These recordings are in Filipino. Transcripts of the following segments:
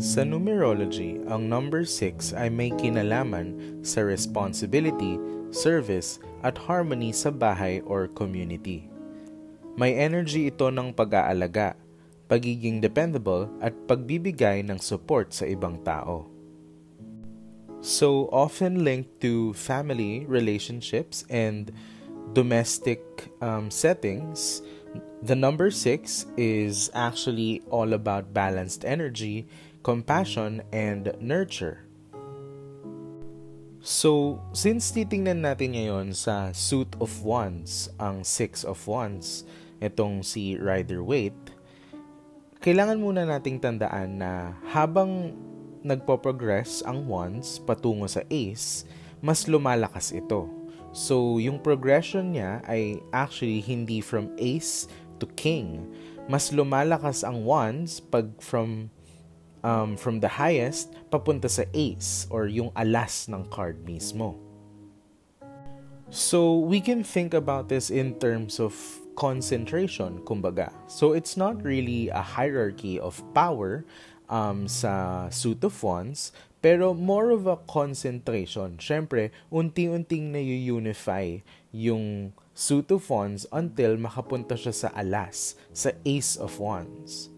Sa numerology, ang number 6 ay may kinalaman sa responsibility, service, at harmony sa bahay or community. May energy ito ng pag-aalaga, pagiging dependable at pagbibigay ng support sa ibang tao. So often linked to family relationships and domestic settings, the number 6 is actually all about balanced energy, compassion, and nurture. So, since titingnan natin ngayon sa Suit of Wands, ang Six of Wands, itong si Rider-Waite, kailangan muna nating tandaan na habang nagpo-progress ang Wands patungo sa Ace, mas lumalakas ito. So, yung progression niya ay actually hindi from Ace to King. Mas lumalakas ang Wands pag from the highest papunta sa Ace or yung alas ng card mismo. So, we can think about this in terms of concentration, kumbaga. So, it's not really a hierarchy of power sa Suit of Wands, pero more of a concentration. Siyempre, unti-unting na-unify yung Suit of Wands until makapunta siya sa alas, sa Ace of Wands.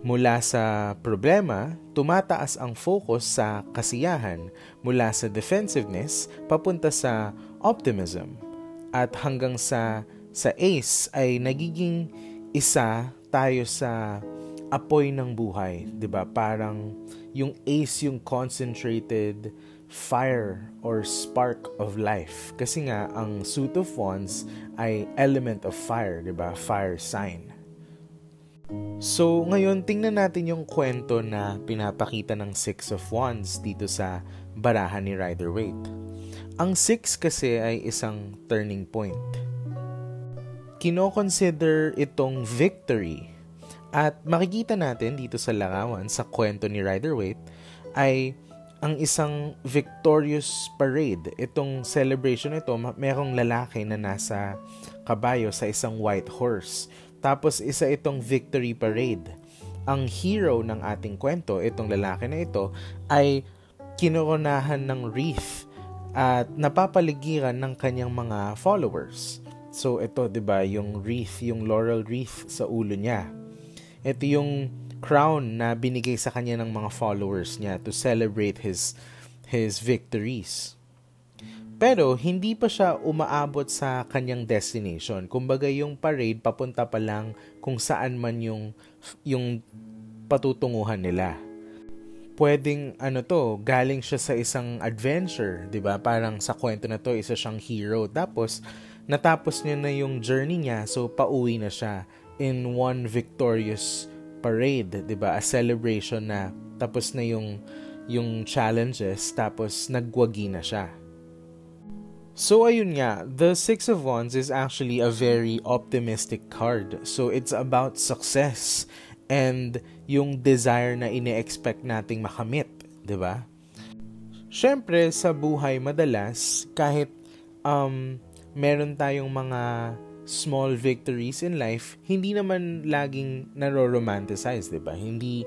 Mula sa problema, tumataas ang focus sa kasiyahan, mula sa defensiveness, papunta sa optimism. At hanggang sa Ace ay nagiging isa tayo sa apoy ng buhay, 'di ba? Parang yung Ace yung concentrated fire or spark of life. Kasi nga ang Suit of Wands ay element of fire, 'di ba? Fire sign. So, ngayon tingnan natin yung kwento na pinapakita ng Six of Wands dito sa barahan ni Rider-Waite. Ang 6 kasi ay isang turning point. Kino-consider itong victory. At makikita natin dito sa larawan, sa kwento ni Rider-Waite, ay ang isang victorious parade. Itong celebration ito, mayroong lalaki na nasa kabayo sa isang white horse. Tapos isa itong victory parade. Ang hero ng ating kwento, itong lalaki na ito, ay kinoronahan ng wreath at napapaligiran ng kanyang mga followers. So ito, 'di ba, yung wreath, yung laurel wreath sa ulo niya. Ito yung crown na binigay sa kanya ng mga followers niya to celebrate his victories. Pero hindi pa siya umaabot sa kanyang destination. Kumbaga yung parade papunta pa lang kung saan man yung patutunguhan nila. Pwedeng galing siya sa isang adventure, 'di ba? Parang sa kwento na to, isa siyang hero. Tapos natapos niya na yung journey niya, so pauwi na siya in one victorious parade, 'di ba? A celebration na tapos na yung challenges, tapos nagwagi na siya. So ayun nga, the Six of Wands is actually a very optimistic card. So it's about success and yung desire na ine-expect nating makamit, 'di ba? Syempre sa buhay madalas kahit meron tayong mga small victories in life, hindi naman laging naro-romanticize, 'di ba? Hindi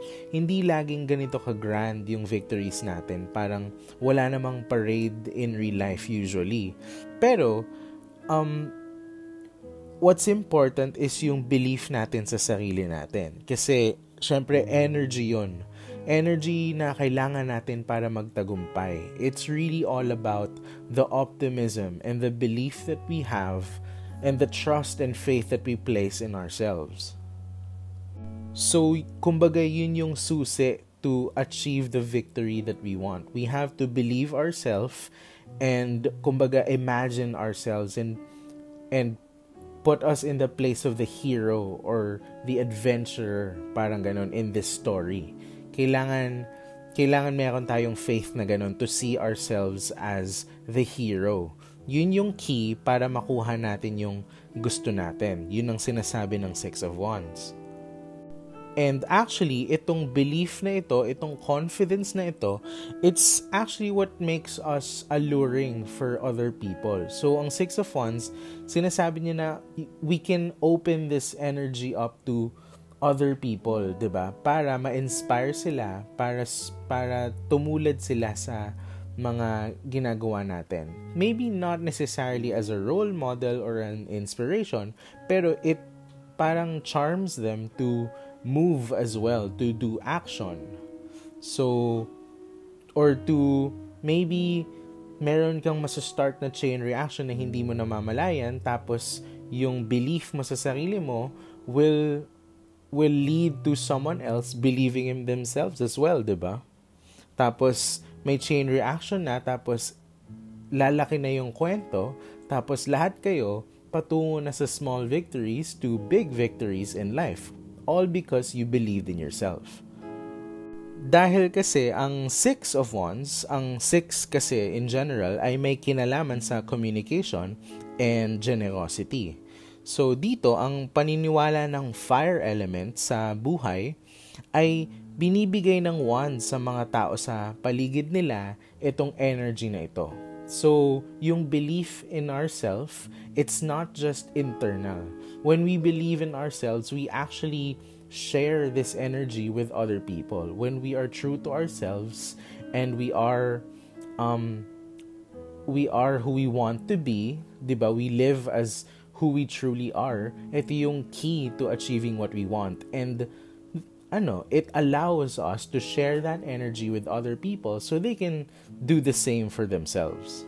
laging ganito ka-grand yung victories natin. Parang wala namang parade in real life usually. Pero what's important is yung belief natin sa sarili natin. Kasi syempre energy 'yon. Energy na kailangan natin para magtagumpay. It's really all about the optimism and the belief that we have and the trust and faith that we place in ourselves. So, kumbaga yun yung susi to achieve the victory that we want. We have to believe ourselves and kumbaga imagine ourselves and put us in the place of the hero or the adventurer, parang ganon, in this story. Kailangan meron tayong faith na ganon to see ourselves as the hero. Yun yung key para makuha natin yung gusto natin. Yun ang sinasabi ng Six of Wands. And actually, itong belief na ito, itong confidence na ito, it's actually what makes us alluring for other people. So, ang Six of Wands, sinasabi niya na we can open this energy up to other people, 'di ba? Para ma-inspire sila, para tumulad sila sa mga ginagawa natin. Maybe not necessarily as a role model or an inspiration, pero it parang charms them to move as well, to do action. So, or to maybe meron kang masastart na chain reaction na hindi mo namamalayan, tapos yung belief mo sa sarili mo will lead to someone else believing in themselves as well, 'di ba? Tapos may chain reaction na, tapos lalaki na yung kwento, tapos lahat kayo patungo na sa small victories to big victories in life, all because you believed in yourself. Dahil kasi ang Six of Wands, ang Six kasi in general ay may kinalaman sa communication and generosity. So dito, ang paniniwala ng fire element sa buhay ay binibigay ng wands sa mga tao sa paligid nila itong energy na ito. So, yung belief in ourselves, it's not just internal. When we believe in ourselves, we actually share this energy with other people. When we are true to ourselves and we are who we want to be, 'di ba? We live as who we truly are. Ito yung key to achieving what we want. And it allows us to share that energy with other people so they can do the same for themselves.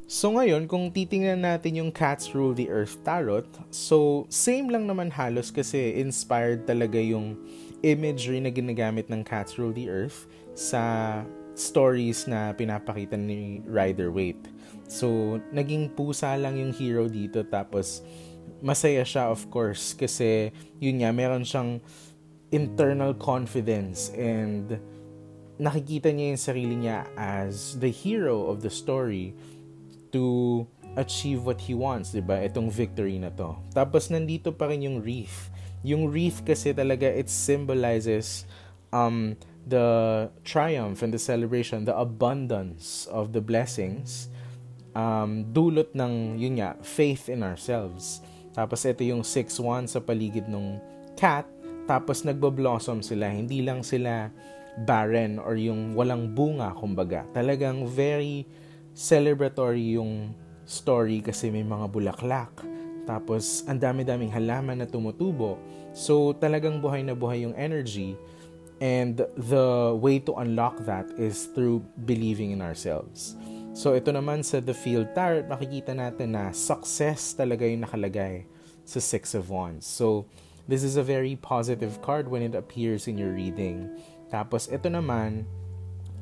So ngayon, kung titingnan natin yung Cats Rule the Earth Tarot, so same lang naman halos kasi inspired talaga yung imagery na ginagamit ng Cats Rule the Earth sa stories na pinapakita ni Rider-Waite. So, naging pusa lang yung hero dito, tapos masaya siya of course kasi yun nga, meron siyang internal confidence and nakikita niya yung sarili niya as the hero of the story to achieve what he wants, diba? Itong victory na to. Tapos nandito pa rin yung wreath. Yung wreath kasi talaga, it symbolizes the triumph and the celebration, the abundance of the blessings, dulot ng, yun nga, faith in ourselves. Tapos ito yung 6 wands sa paligid ng cat, tapos nagbo-blossom sila. Hindi lang sila barren or yung walang bunga, kumbaga. Talagang very celebratory yung story kasi may mga bulaklak. Tapos ang dami-daming halaman na tumutubo. So talagang buhay na buhay yung energy. And the way to unlock that is through believing in ourselves. So ito naman sa The Field Tarot, makikita natin na success talaga yung nakalagay sa 6 of Wands. So this is a very positive card when it appears in your reading. Tapos ito naman,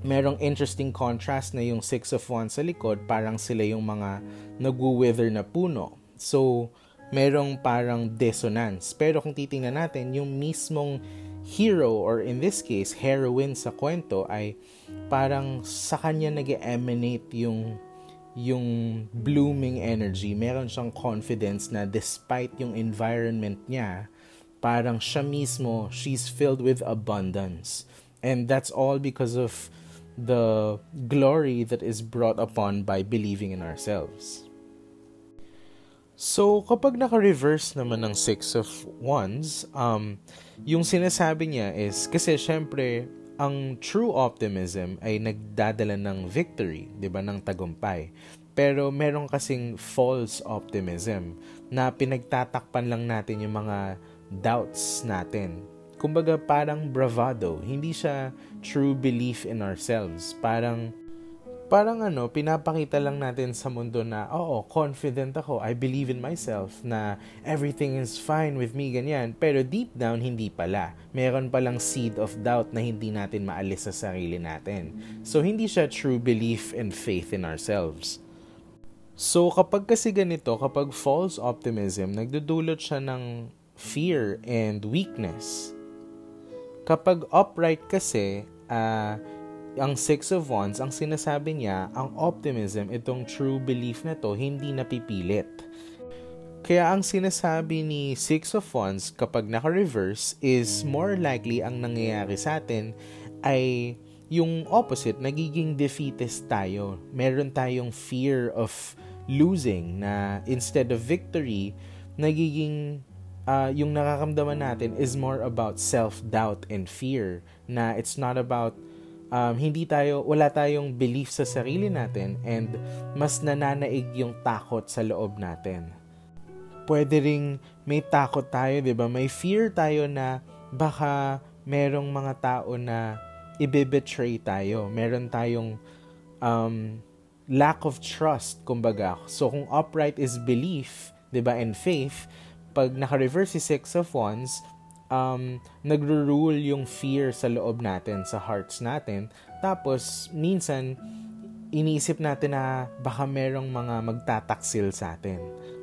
merong interesting contrast na yung 6 of Wands sa likod, parang sila yung mga nagwo-wither na puno. So merong parang dissonance. Pero kung titingnan natin, yung mismong hero or in this case heroine sa kwento ay parang sa kanya nag-emanate yung blooming energy. Meron siyang confidence na despite yung environment niya, parang siya mismo, she's filled with abundance. And that's all because of the glory that is brought upon by believing in ourselves. So, kapag naka-reverse naman ng 6 of Wands, yung sinasabi niya is, kasi syempre, ang true optimism ay nagdadala ng victory, di ba, ng tagumpay. Pero meron kasing false optimism na pinagtatakpan lang natin yung mga doubts natin. Kumbaga parang bravado, hindi siya true belief in ourselves. Parang pinapakita lang natin sa mundo na, oo, confident ako, I believe in myself, na everything is fine with me, ganyan. Pero deep down, hindi pala. Meron palang seed of doubt na hindi natin maalis sa sarili natin. So, hindi siya true belief and faith in ourselves. So, kapag kasi ganito, kapag false optimism, nagdudulot siya ng fear and weakness. Kapag upright kasi, ang 6 of Wands, ang sinasabi niya, ang optimism, itong true belief na to, hindi napipilit. Kaya ang sinasabi ni 6 of Wands kapag naka-reverse is more likely ang nangyayari sa atin ay yung opposite, nagiging defeatist tayo. Meron tayong fear of losing na instead of victory, nagiging yung nakakamdaman natin is more about self-doubt and fear, na it's not about wala tayong belief sa sarili natin, and mas nananaig yung takot sa loob natin. Pwede ring may takot tayo, 'di ba? May fear tayo na baka merong mga tao na i-betray tayo. Meron tayong lack of trust, kumbaga. So kung upright is belief, 'di ba, and faith, pag naka-reverse si Six of Wands, nagro-rule yung fear sa loob natin, sa hearts natin. Tapos, minsan, iniisip natin na baka merong mga magtataksil sa atin.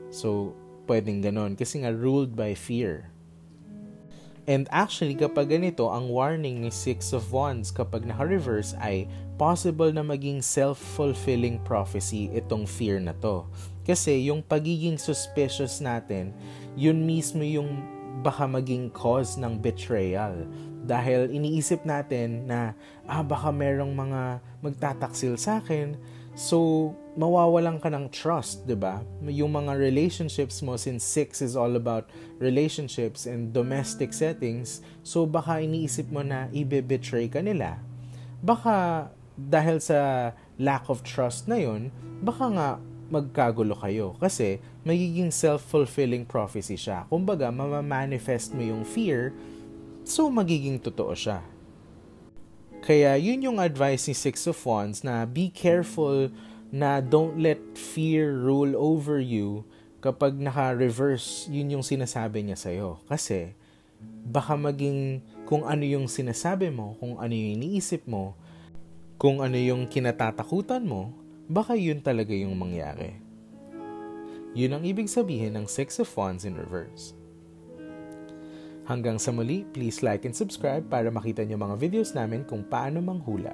So, pwedeng ganon. Kasi nga, ruled by fear. And actually, kapag ganito, ang warning ni Six of Wands kapag naka-reverse ay possible na maging self-fulfilling prophecy itong fear na to. Kasi yung pagiging suspicious natin, yun mismo yung baka maging cause ng betrayal. Dahil iniisip natin na, baka merong mga magtataksil sa akin. So, mawawalan ka ng trust, 'di ba? Yung mga relationships mo, since 6 is all about relationships and domestic settings, so baka iniisip mo na i-betray ka nila. Baka dahil sa lack of trust na yun, baka nga magkagulo kayo kasi magiging self-fulfilling prophecy siya. Kumbaga, mamamanifest mo yung fear, so magiging totoo siya. Kaya yun yung advice ni Six of Wands, na be careful na don't let fear rule over you kapag naka-reverse yun yung sinasabi niya sa'yo. Kasi baka maging kung ano yung sinasabi mo, kung ano yung iniisip mo, kung ano yung kinatatakutan mo, baka yun talaga yung mangyari. Yun ang ibig sabihin ng Six of Wands in reverse. Hanggang sa muli, please like and subscribe para makita nyo mga videos namin kung paano manghula.